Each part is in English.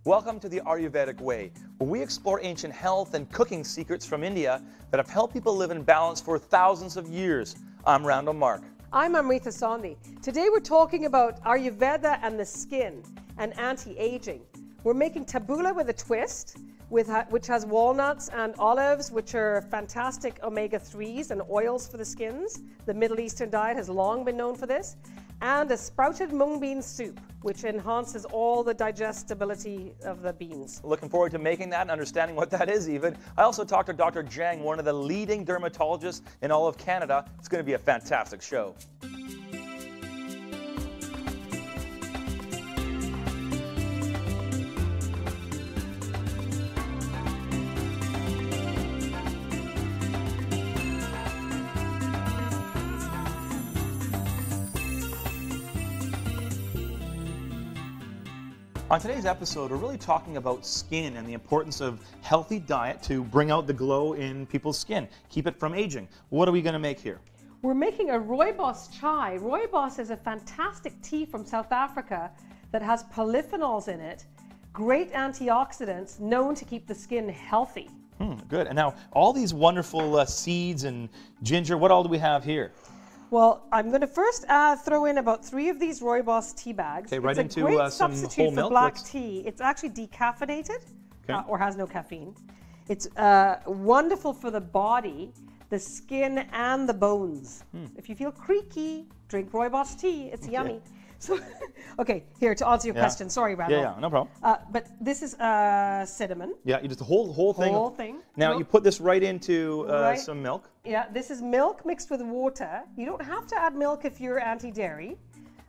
Welcome to the Ayurvedic Way, where we explore ancient health and cooking secrets from India that have helped people live in balance for thousands of years. I'm Randall Mark. I'm Amrita Sondhi. Today we're talking about Ayurveda and the skin and anti-aging. We're making tabbouleh with a twist, which has walnuts and olives, which are fantastic omega-3s and oils for the skins. The Middle Eastern diet has long been known for this. And a sprouted mung bean soup, which enhances all the digestibility of the beans. Looking forward to making that and understanding what that is even. I also talked to Dr. Jang, one of the leading dermatologists in all of Canada. It's going to be a fantastic show. On today's episode, we're really talking about skin and the importance of healthy diet to bring out the glow in people's skin, keep it from aging. What are we going to make here? We're making a rooibos chai. Rooibos is a fantastic tea from South Africa that has polyphenols in it, great antioxidants, known to keep the skin healthy. Good. And now, all these wonderful seeds and ginger, what all do we have here? Well, I'm going to first throw in about 3 of these rooibos tea bags. Okay, right it's into a great some substitute whole for milk. black tea. It's actually decaffeinated or has no caffeine. It's wonderful for the body, the skin, and the bones. If you feel creaky, drink rooibos tea. It's yummy. So, okay, here to answer your question. Sorry, Randall. Yeah, no problem. But this is cinnamon. Yeah, you just the whole thing. Whole thing. Now Milk. you put this right into some milk. Yeah, this is milk mixed with water. You don't have to add milk if you're anti-dairy.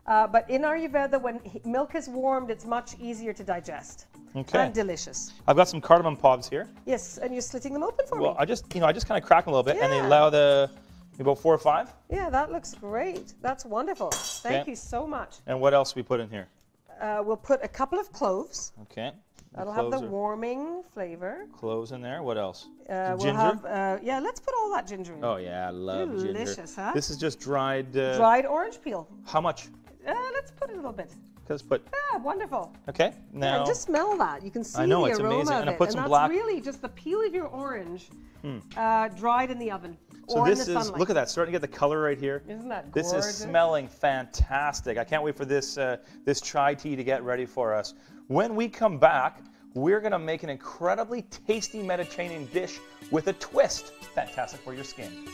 But in Ayurveda, when milk is warmed, it's much easier to digest. Okay. And delicious. I've got some cardamom pods here. Yes, and you're slitting them open for me. Well, I just kind of crack them a little bit, and they Yeah. allow about 4 or 5. Yeah, that looks great. That's wonderful. Thank you so much. And what else we put in here? We'll put a couple of cloves. Okay. That'll have the warming flavor. Cloves in there. What else? We'll ginger? have, yeah, let's put all that ginger in. Oh yeah, I love ginger. Delicious, huh? This is just dried. Dried orange peel. How much? Let's put a little bit. Let's put. Yeah, wonderful. Okay. Now. Yeah, just smell that. You can see I know, the it's aroma amazing. of And I it. put And some that's black. really just the peel of your orange, dried in the oven So or in this the is. sunlight. Look at that. Starting to get the color right here. Isn't that This gorgeous? is smelling fantastic. I can't wait for this this chai tea to get ready for us. When we come back, we're going to make an incredibly tasty Mediterranean dish with a twist. Fantastic for your skin.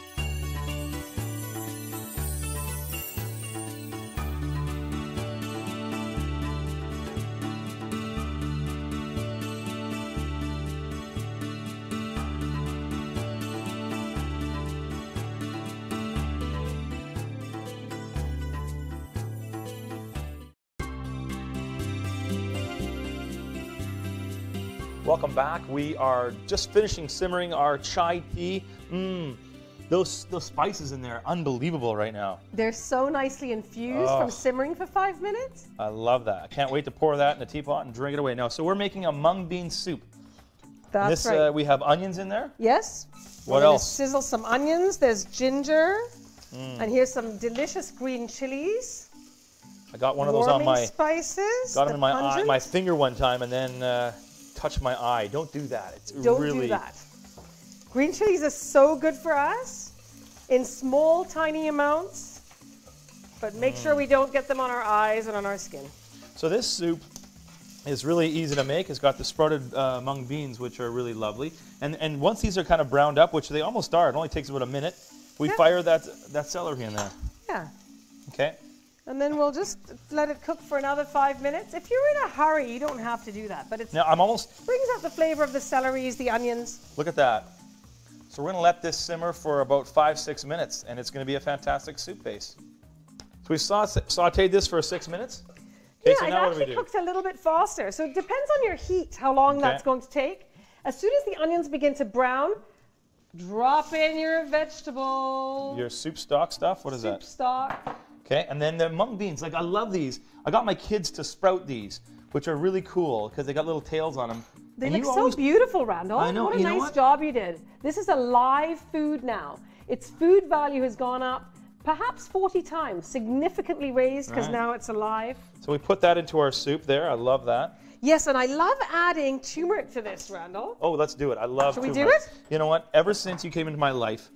Welcome back. We are just finishing simmering our chai tea. Those spices in there, unbelievable right now. They're so nicely infused from simmering for 5 minutes. I love that. I can't wait to pour that in a teapot and drink it away. Now, so we're making a mung bean soup. That's This, right. we have onions in there. Yes. What We're gonna else? Sizzle some onions. There's ginger. And here's some delicious green chilies. I got one of those on Warming my spices. got them in my eye, pungent. my finger one time, and then touched my eye. Don't do that. It's Don't really do that. Green chilies are so good for us in small, tiny amounts, but make sure we don't get them on our eyes and on our skin. So this soup is really easy to make. It's got the sprouted mung beans, which are really lovely. And once these are kind of browned up, which they almost are, it only takes about a minute, we fire that celery in there. Yeah. Okay. And then we'll just let it cook for another 5 minutes. If you're in a hurry, you don't have to do that, but it Now I'm almost, brings out the flavor of the celeries, the onions. look at that. So we're going to let this simmer for about 5-6 minutes, and it's going to be a fantastic soup base. So we sauteed this for 6 minutes. Okay, Yeah, so it now what do we actually do? cooks a little bit faster. So it depends on your heat, how long that's going to take. As soon as the onions begin to brown, drop in your vegetables. Your soup stock stuff? What is that? Soup stock. Okay, and then the mung beans, like I love these. I got my kids to sprout these, which are really cool because they got little tails on them. They And look you so always- beautiful, Randall. I know, What a you know nice what? job you did. This is a live food now. Its food value has gone up perhaps 40 times, significantly raised because Right. now it's alive. So we put that into our soup there. I love that. Yes, and I love adding turmeric to this, Randall. Oh, let's do it. I love turmeric. Should we do it? You know what? Ever since you came into my life,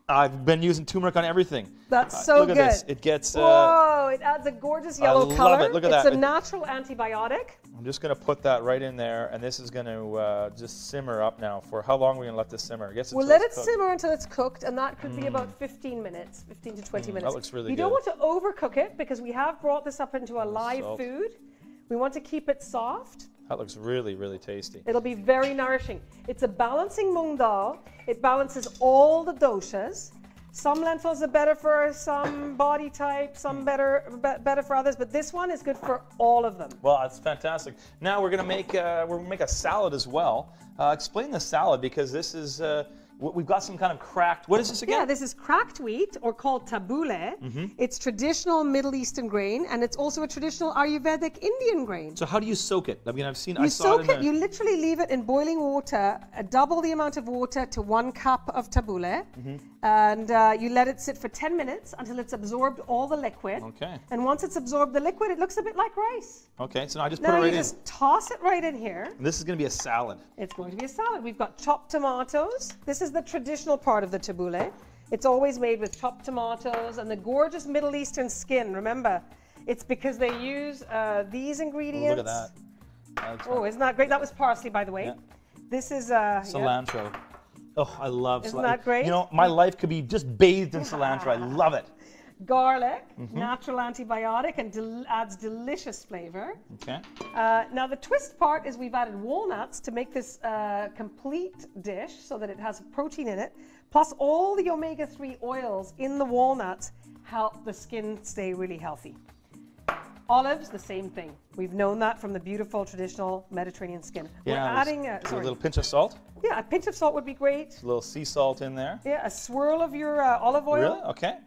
I've been using turmeric on everything. That's so look good. Look at this. It gets... Whoa, it adds a gorgeous yellow color. I love it. Look at that. It's a natural antibiotic. I'm just going to put that right in there, and this is going to just simmer up now. For how long are we going to let this simmer? I guess we'll let it simmer until it's cooked, and that could be about 15 minutes, 15 to 20 minutes. That looks really good. You don't want to overcook it because we have brought this up into a live food. We want to keep it soft. That looks really, really tasty. It'll be very nourishing. It's a balancing mung dal. It balances all the doshas. Some lentils are better for some body type, some better for others, but this one is good for all of them. Well, that's fantastic. Now we're going to make a salad as well. Explain the salad, because this is we've got some kind of cracked. What is this again? Yeah, this is cracked wheat, or called tabbouleh. It's traditional Middle Eastern grain, and it's also a traditional Ayurvedic Indian grain. So how do you soak it? I mean, I saw it. You literally leave it in boiling water, double the amount of water to 1 cup of tabbouleh, and you let it sit for 10 minutes until it's absorbed all the liquid. Okay. And once it's absorbed the liquid, it looks a bit like rice. Okay, so now I just put it right in. Now you just toss it right in here. And this is going to be a salad. It's going to be a salad. We've got chopped tomatoes. This is the traditional part of the tabbouleh. It's always made with chopped tomatoes and the gorgeous Middle Eastern skin. Remember, it's because they use these ingredients. Oh, look at that. Oh, isn't that great? That was parsley, by the way. Yeah. This is cilantro. Yeah. Oh, I love cilantro. Isn't that great? You know, my life could be just bathed in cilantro. I love it. Garlic, natural antibiotic, and adds delicious flavor. Okay. Now the twist part is we've added walnuts to make this complete dish so that it has protein in it, plus all the omega-3 oils in the walnuts help the skin stay really healthy. Olives, the same thing. We've known that from the beautiful traditional Mediterranean skin. Yeah, we're adding a little pinch of salt. Yeah, a pinch of salt would be great. A little sea salt in there. Yeah, a swirl of your olive oil. Really? Okay.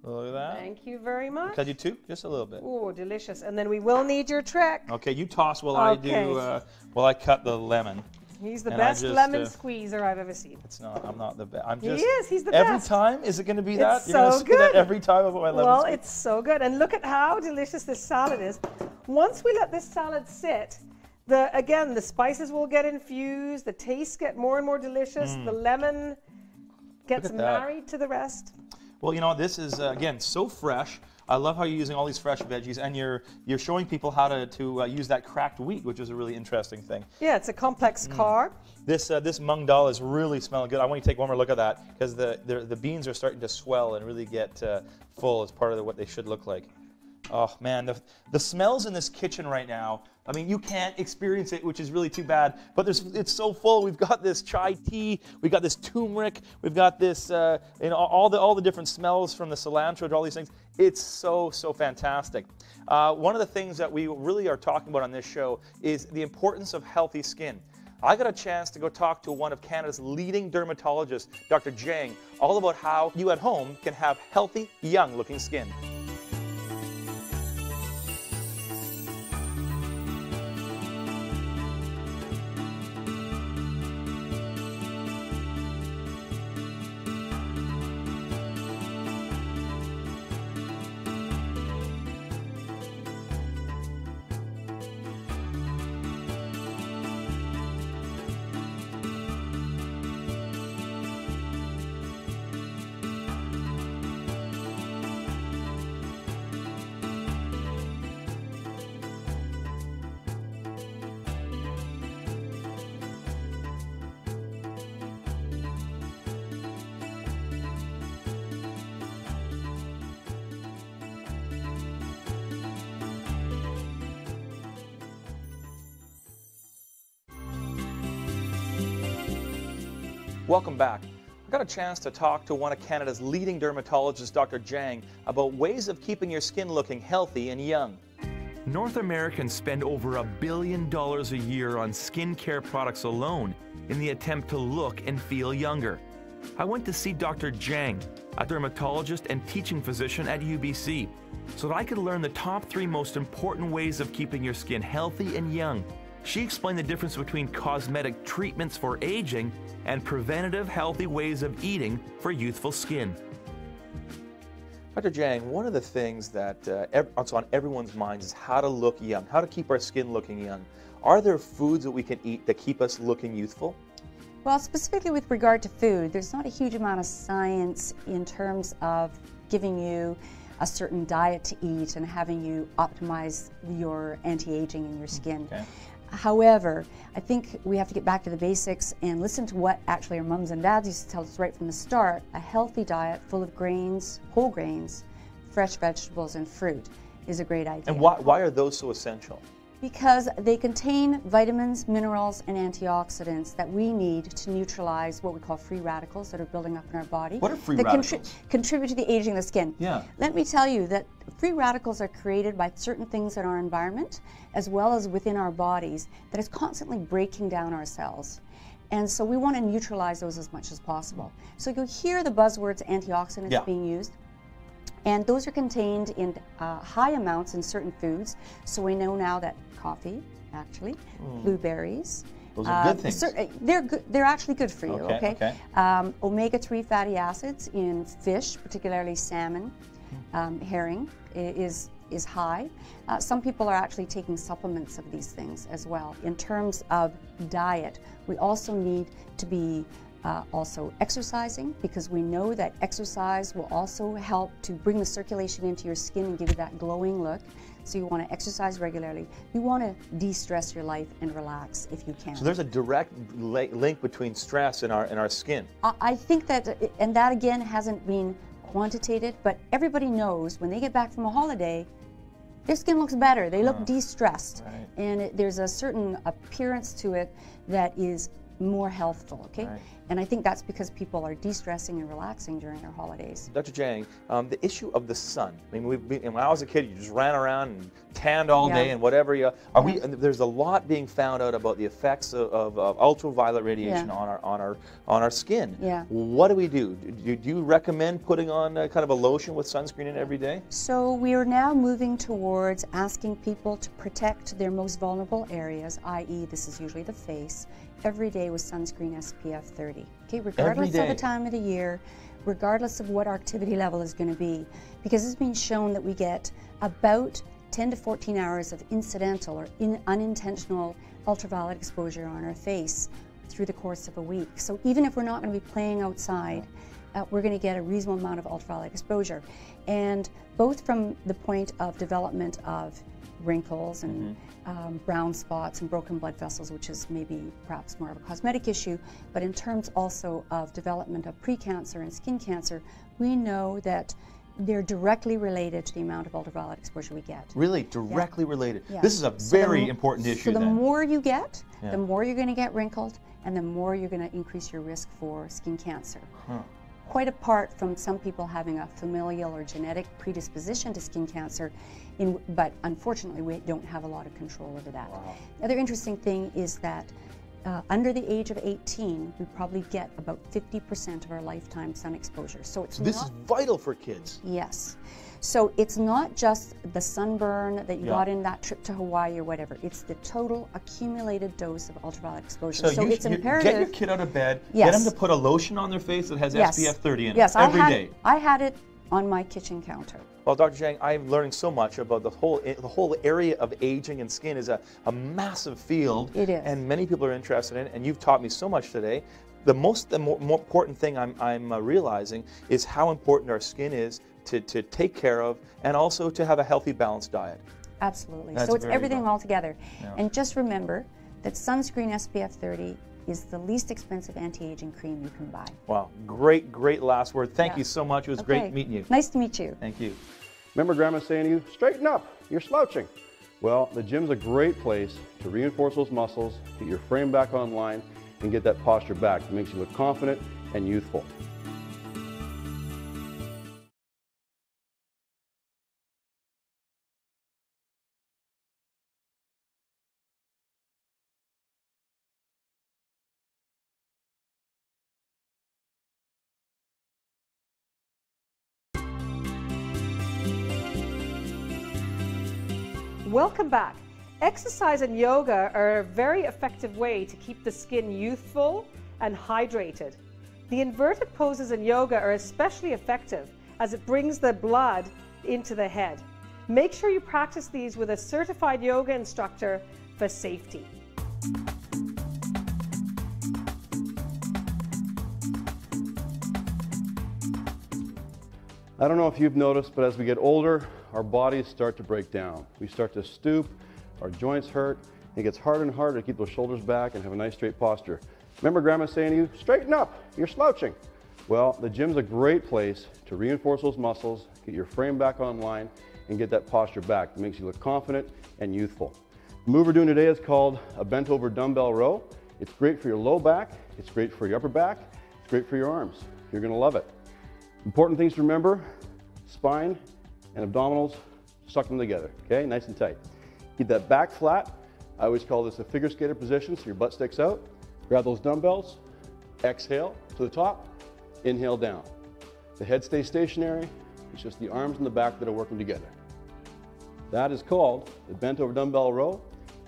Look at that. Thank you very much. Can you too? Just a little bit. Oh, delicious. And then we will need your trick. Okay, you toss while I do. While I cut the lemon. He's the best lemon squeezer I've ever seen. It's not. I'm not the best. I'm just. He is. He's the every best. Every time, is it going to be that? It's You're so going to say that every time about my lemon Well, squeeze? it's so good. And look at how delicious this salad is. Once we let this salad sit, again, the spices will get infused. The tastes get more and more delicious. The lemon gets married to the rest. Well, you know, this is, again, so fresh. I love how you're using all these fresh veggies, and you're showing people how to use that cracked wheat, which is a really interesting thing. Yeah, it's a complex carb. This mung dal is really smelling good. I want you to take one more look at that, because the beans are starting to swell and really get full as part of what they should look like. Oh man, the smells in this kitchen right now, I mean, you can't experience it, which is really too bad, but it's so full. We've got this chai tea, we've got this turmeric, we've got this, all the different smells from the cilantro, all these things. It's so fantastic. One of the things that we really are talking about on this show is the importance of healthy skin. I got a chance to go talk to one of Canada's leading dermatologists, Dr. Jang, all about how you at home can have healthy, young-looking skin. Welcome back. I got a chance to talk to one of Canada's leading dermatologists, Dr. Jang, about ways of keeping your skin looking healthy and young. North Americans spend over $1 billion a year on skincare products alone in the attempt to look and feel younger. I went to see Dr. Jang, a dermatologist and teaching physician at UBC, so that I could learn the top 3 most important ways of keeping your skin healthy and young. She explained the difference between cosmetic treatments for aging and preventative healthy ways of eating for youthful skin. Dr. Jang, one of the things that it's on everyone's minds is how to look young, how to keep our skin looking young. Are there foods that we can eat that keep us looking youthful? Well, specifically with regard to food, there's not a huge amount of science in terms of giving you a certain diet to eat and having you optimize your anti-aging in your skin. Okay. However, I think we have to get back to the basics and listen to what actually our mums and dads used to tell us right from the start. A healthy diet full of grains, whole grains, fresh vegetables, and fruit is a great idea. And why are those so essential? Because they contain vitamins, minerals, and antioxidants that we need to neutralize what we call free radicals that are building up in our body. What are free that radicals? Contribute to the aging of the skin. Yeah. Let me tell you that free radicals are created by certain things in our environment as well as within our bodies that is constantly breaking down our cells. And so we want to neutralize those as much as possible. So you'll hear the buzzwords antioxidants being used. And those are contained in high amounts in certain foods. So we know now that coffee, actually, blueberries. Those are good things. They're good. They're actually good for you. Okay. Omega-3 fatty acids in fish, particularly salmon, herring, is high. Some people are actually taking supplements of these things as well. In terms of diet, we also need to be also exercising, because we know that exercise will also help to bring the circulation into your skin and give you that glowing look. So you want to exercise regularly. You want to de-stress your life and relax if you can. So there's a direct link between stress and our skin. I think that, and that again hasn't been quantitated, but everybody knows when they get back from a holiday, their skin looks better. They look de-stressed. Right. And there's a certain appearance to it that is more healthful, okay? Right. And I think that's because people are de-stressing and relaxing during their holidays. Dr. Jang, the issue of the sun. I mean, when I was a kid, you just ran around and tanned all day and whatever. There's a lot being found out about the effects of ultraviolet radiation on our skin. Yeah. What do we do? Do you recommend putting on kind of a lotion with sunscreen in every day? So we are now moving towards asking people to protect their most vulnerable areas, i.e. this is usually the face, every day with sunscreen SPF 30. Okay, regardless of the time of the year, regardless of what our activity level is going to be, because it's been shown that we get about 10 to 14 hours of incidental or unintentional ultraviolet exposure on our face through the course of a week. So even if we're not going to be playing outside, we're going to get a reasonable amount of ultraviolet exposure. And both from the point of development of wrinkles and brown spots and broken blood vessels, which is maybe perhaps more of a cosmetic issue, but in terms also of development of precancer and skin cancer, we know that they're directly related to the amount of ultraviolet exposure we get. Really? Directly related? Yeah. This is a very important issue. So the then. more you get, the more you're going to get wrinkled, and the more you're going to increase your risk for skin cancer. Quite apart from some people having a familial or genetic predisposition to skin cancer, but unfortunately we don't have a lot of control over that. Wow. The other interesting thing is that under the age of 18, we probably get about 50% of our lifetime sun exposure. So this is vital for kids. Yes. So it's not just the sunburn that you got in that trip to Hawaii or whatever. It's the total accumulated dose of ultraviolet exposure. So it's imperative. Get your kid out of bed, get them to put a lotion on their face that has SPF 30 in it every day. I had it on my kitchen counter. Well, Dr. Jang, I'm learning so much about the whole area of aging and skin is a massive field. It is. And many people are interested in it, and you've taught me so much today. The more important thing I'm realizing is how important our skin is to take care of, and also to have a healthy, balanced diet. Absolutely. So it's everything all together. Yeah. And just remember that sunscreen SPF 30 is the least expensive anti-aging cream you can buy. Wow, great last word. Thank you so much. It was great meeting you. Nice to meet you. Thank you. Remember Grandma saying to you, straighten up, you're slouching. Well, the gym's a great place to reinforce those muscles, get your frame back online, and get that posture back. It makes you look confident and youthful. Welcome back. Exercise and yoga are a very effective way to keep the skin youthful and hydrated. The inverted poses in yoga are especially effective as it brings the blood into the head. Make sure you practice these with a certified yoga instructor for safety. I don't know if you've noticed, but as we get older, our bodies start to break down. We start to stoop, our joints hurt, and it gets harder and harder to keep those shoulders back and have a nice straight posture. Remember Grandma saying to you, straighten up, you're slouching. Well, the gym's a great place to reinforce those muscles, get your frame back online, and get that posture back. It makes you look confident and youthful. The move we're doing today is called a bent over dumbbell row. It's great for your low back, it's great for your upper back, it's great for your arms. You're gonna love it. Important things to remember, spine and abdominals, suck them together, okay? Nice and tight. Keep that back flat. I always call this a figure skater position, so your butt sticks out. Grab those dumbbells, exhale to the top, inhale down. The head stays stationary, it's just the arms and the back that are working together. That is called the bent over dumbbell row.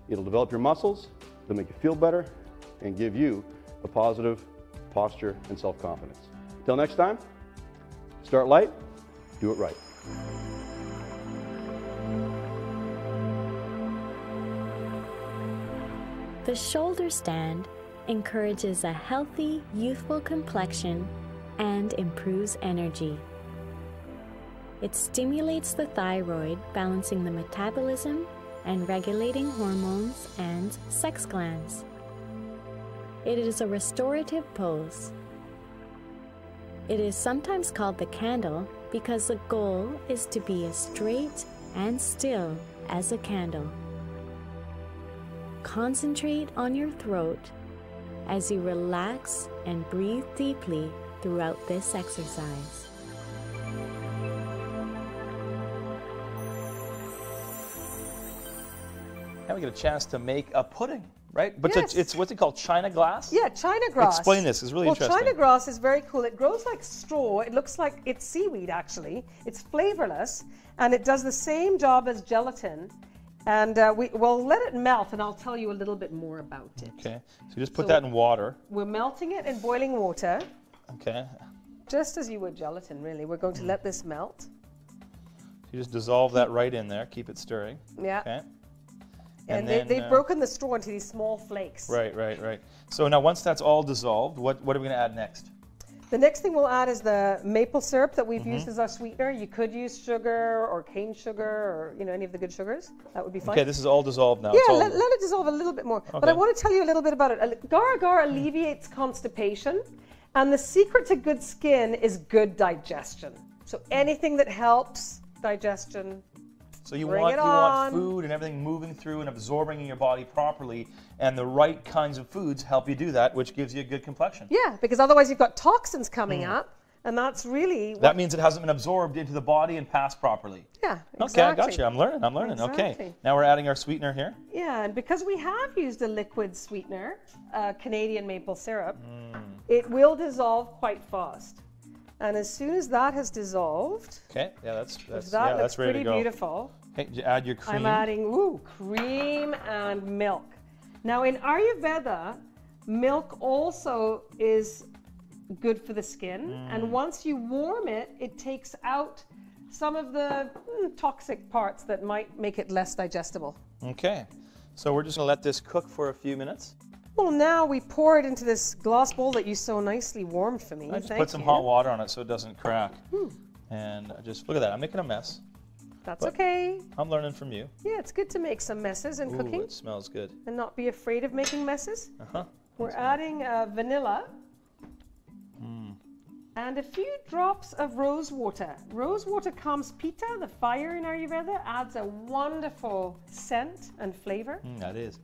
It'll develop your muscles, it'll make you feel better, and give you a positive posture and self-confidence. Until next time, start light, do it right. The shoulder stand encourages a healthy, youthful complexion and improves energy. It stimulates the thyroid, balancing the metabolism and regulating hormones and sex glands. It is a restorative pose. It is sometimes called the candle because the goal is to be as straight and still as a candle. Concentrate on your throat as you relax and breathe deeply throughout this exercise. Now we get a chance to make a pudding, right? But Yes. it's what's it called? China glass? Yeah, China grass. Explain this, it's really interesting. China grass is very cool. It grows like straw. It looks like it's seaweed, actually. It's flavorless, and it does the same job as gelatin. And we'll let it melt, and I'll tell you a little bit more about it. Okay, so you just put that in water. We're melting it in boiling water, Okay, just as you would gelatin, really. We're going to let this melt. you just dissolve that right in there, keep it stirring. Yeah. Okay. And then, they've broken the straw into these small flakes. Right, right, right. So now once that's all dissolved, what are we going to add next? The next thing we'll add is the maple syrup that we've used as our sweetener. You could use sugar or cane sugar or any of the good sugars. That would be fine. Okay, this is all dissolved now. Yeah, It's all- let it dissolve a little bit more. But Okay. I want to tell you a little bit about it. Gar alleviates constipation, and the secret to good skin is good digestion. So anything that helps digestion. So you Bring want it on. food and everything moving through and absorbing in your body properly, and the right kinds of foods help you do that, which gives you a good complexion. Yeah, because otherwise you've got toxins coming up, and that's really That means it hasn't been absorbed into the body and passed properly. yeah, Okay, exactly. I got you. I'm learning. Okay, Exactly. now we're adding our sweetener here. Yeah, and because we have used a liquid sweetener, Canadian maple syrup, it will dissolve quite fast. And as soon as that has dissolved, Okay, yeah, that's that yeah, looks that's ready pretty to go. beautiful. Okay, you add your cream. I'm adding cream and milk. Now in Ayurveda, milk also is good for the skin, and once you warm it, it takes out some of the toxic parts that might make it less digestible. Okay, so we're just gonna let this cook for a few minutes. Well, now we pour it into this glass bowl that you so nicely warmed for me. I just Thank put some you. hot water on it so it doesn't crack. And just look at that. I'm making a mess. That's but- okay. I'm learning from you. Yeah, it's good to make some messes in Ooh, cooking it smells good. and not be afraid of making messes. Uh-huh. We're adding vanilla and a few drops of rose water. Rose water calms pitta, the fire in Ayurveda, adds a wonderful scent and flavor. That is.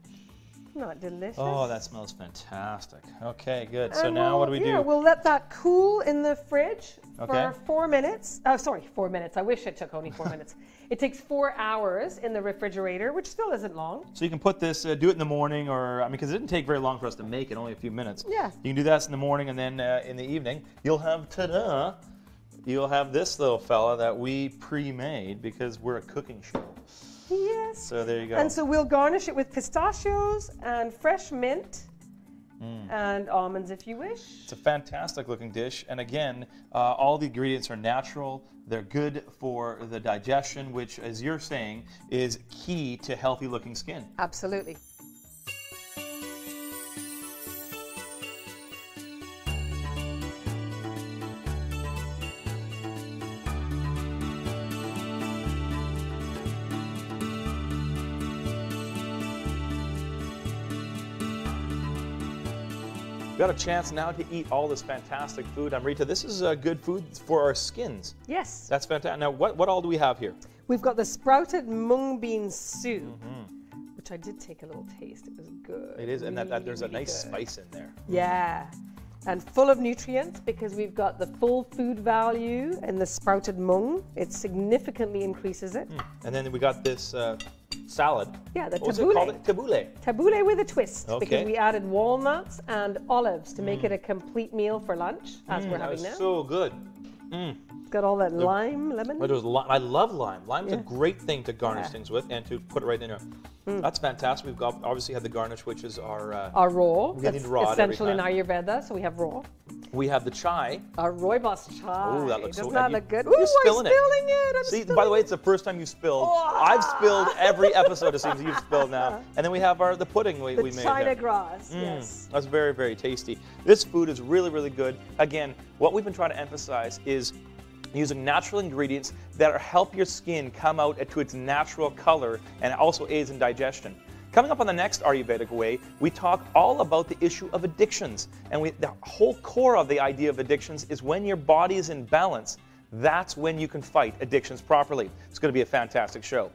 Isn't that delicious? Oh, that smells fantastic. Okay, good. So And now what do we yeah, do? we'll let that cool in the fridge Okay. for 4 minutes. Oh, sorry, 4 minutes. I wish it took only 4 minutes. It takes 4 hours in the refrigerator, which still isn't long. So you can put this, do it in the morning, or I mean, because it didn't take very long for us to make it, only a few minutes. Yeah. You can do that in the morning, and then in the evening, you'll have ta-da! You'll have this little fella that we pre-made because we're a cooking show. Yes. So there you go. And so we'll garnish it with pistachios and fresh mint and almonds if you wish. It's a fantastic looking dish, and again, all the ingredients are natural. They're good for the digestion, which, as you're saying, is key to healthy looking skin. Absolutely. We've got a chance now to eat all this fantastic food. Amrita, this is good food for our skins. Yes. That's fantastic. Now, what all do we have here? We've got the sprouted mung bean soup, which I did take a little taste. It was good. It is, and really, there's a nice good. spice in there. Yeah. And full of nutrients because we've got the full food value in the sprouted mung. It significantly increases it. And then we got this salad. Yeah, the What was it called? tabbouleh. Tabbouleh. Tabbouleh with a twist Okay. because we added walnuts and olives to make it a complete meal for lunch, as we're That having was now. so good. It's got all that lime, lemon. But I love lime. Lime's a Yeah. great thing to garnish Yeah. things with and to put it right in there. That's fantastic. We've got obviously had the garnish, which is our raw. we need That's raw at every essential in time. Ayurveda, so we have raw. We have the chai. Our rooibos chai. Oh, that looks Doesn't so that and look good? You're Ooh, spilling I'm spilling it. I'm See, spilling by the way, it's the first time you spilled. Oh. I've spilled every episode. It seems you've spilled now. And then we have the pudding we the made. China here. grass. Yes. That's very, very tasty. This food is really, really good. Again, what we've been trying to emphasize is using natural ingredients that help your skin come out to its natural color and also aids in digestion. Coming up on the next Ayurvedic Way, we talk all about the issue of addictions. And the whole core of the idea of addictions is when your body is in balance, that's when you can fight addictions properly. It's going to be a fantastic show.